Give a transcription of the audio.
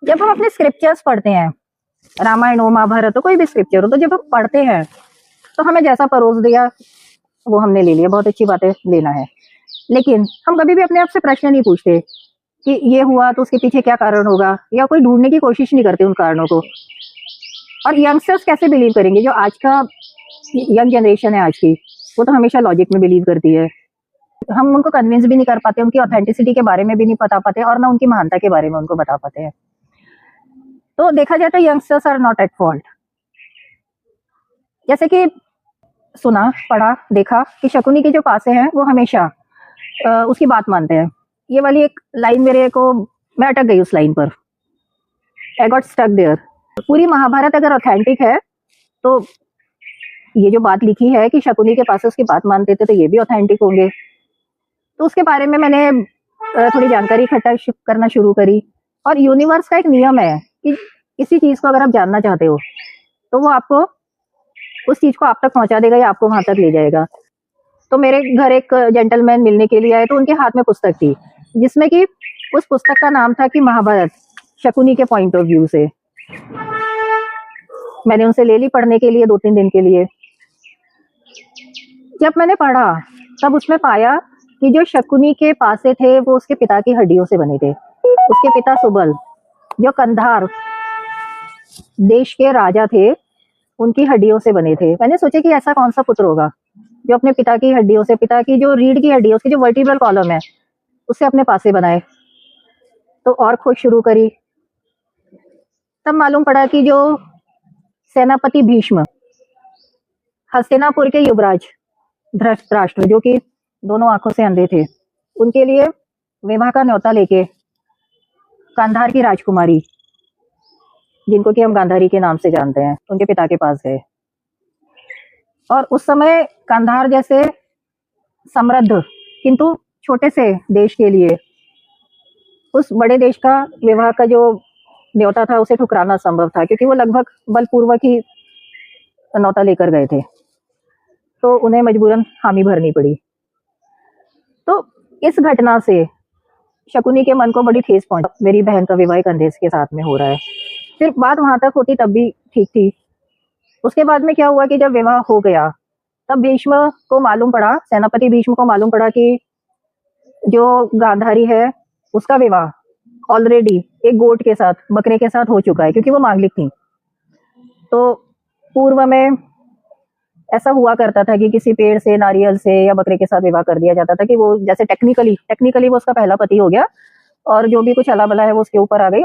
जब हम अपने स्क्रिप्चर्स पढ़ते हैं, रामायण हो, महाभारत हो, कोई भी स्क्रिप्चर हो, तो जब हम पढ़ते हैं तो हमें जैसा परोस दिया वो हमने ले लिया, बहुत अच्छी बात है, लेना है। लेकिन हम कभी भी अपने आप से प्रश्न नहीं पूछते कि ये हुआ तो उसके पीछे क्या कारण होगा, या कोई ढूंढने की कोशिश नहीं करते उन कारणों को। और यंगस्टर्स कैसे बिलीव करेंगे? जो आज का यंग जनरेशन है आज की, वो तो हमेशा लॉजिक में बिलीव करती है। हम उनको कन्विंस भी नहीं कर पाते, उनकी ऑथेंटिसिटी के बारे में भी नहीं बता पाते, और ना उनकी महानता के बारे में उनको बता पाते हैं। तो देखा जाए तो youngsters are not at fault. जैसे कि सुना, पढ़ा, देखा कि शकुनी के जो पासे हैं वो हमेशा उसकी बात मानते हैं। ये वाली एक लाइन मेरे को, मैं अटक गई उस लाइन पर, आई गॉट स्टक देयर। पूरी महाभारत अगर ऑथेंटिक है तो ये जो बात लिखी है कि शकुनी के पास उसकी बात मानते थे, तो ये भी ऑथेंटिक होंगे। तो उसके बारे में मैंने थोड़ी जानकारी इकट्ठा करना शुरू करी। और यूनिवर्स का एक नियम है कि किसी चीज को अगर आप जानना चाहते हो तो वो आपको उस चीज को आप तक पहुंचा देगा या आपको वहां तक ले जाएगा। तो मेरे घर एक जेंटलमैन मिलने के लिए आए, तो उनके हाथ में पुस्तक थी जिसमें कि उस पुस्तक का नाम था कि महाभारत शकुनी के पॉइंट ऑफ व्यू से। मैंने उनसे ले ली पढ़ने के लिए 2-3 दिन के लिए। जब मैंने पढ़ा तब उसमें पाया कि जो शकुनी के पासे थे वो उसके पिता की हड्डियों से बने थे। उसके पिता सुबल, जो कंधार देश के राजा थे, उनकी हड्डियों से बने थे। मैंने सोचा कि ऐसा कौन सा पुत्र होगा जो अपने पिता की हड्डियों से, पिता की जो रीढ़ की हड्डी है, उसकी जो वर्टिब्रल कॉलम है, उससे अपने पासे बनाए। तो और खोज शुरू करी, तब मालूम पड़ा कि जो सेनापति भीष्म, हस्तिनापुर के युवराज धृतराष्ट्र, जो कि दोनों आंखों से अंधे थे, उनके लिए विवाह का न्योता लेके गांधार की राजकुमारी, जिनको कि हम गांधारी के नाम से जानते हैं, उनके पिता के पास गए। और उस समय गांधार जैसे समृद्ध किंतु छोटे से देश के लिए उस बड़े देश का विवाह का जो न्योता था उसे ठुकराना संभव था, क्योंकि वो लगभग बलपूर्वक ही न्योता लेकर गए थे, तो उन्हें मजबूरन हामी भरनी पड़ी। तो इस घटना से शकुनी के मन को बड़ी ठेस पहुंची। मेरी बहन का विवाह एक अंधे के साथ में हो रहा है। फिर बात वहां तक होती तब भी ठीक थी। उसके बाद में क्या हुआ कि जब विवाह हो गया तब भीष्म को मालूम पड़ा, सेनापति भीष्म को मालूम पड़ा कि जो गांधारी है उसका विवाह ऑलरेडी एक गोट के साथ, बकरे के साथ हो चुका है, क्योंकि वो मांगलिक थी। तो पूर्व में ऐसा हुआ करता था कि किसी पेड़ से, नारियल से या बकरे के साथ विवाह कर दिया जाता था, कि वो जैसे टेक्निकली वो उसका पहला पति हो गया, और जो भी कुछ अला बला है वो उसके ऊपर आ गई।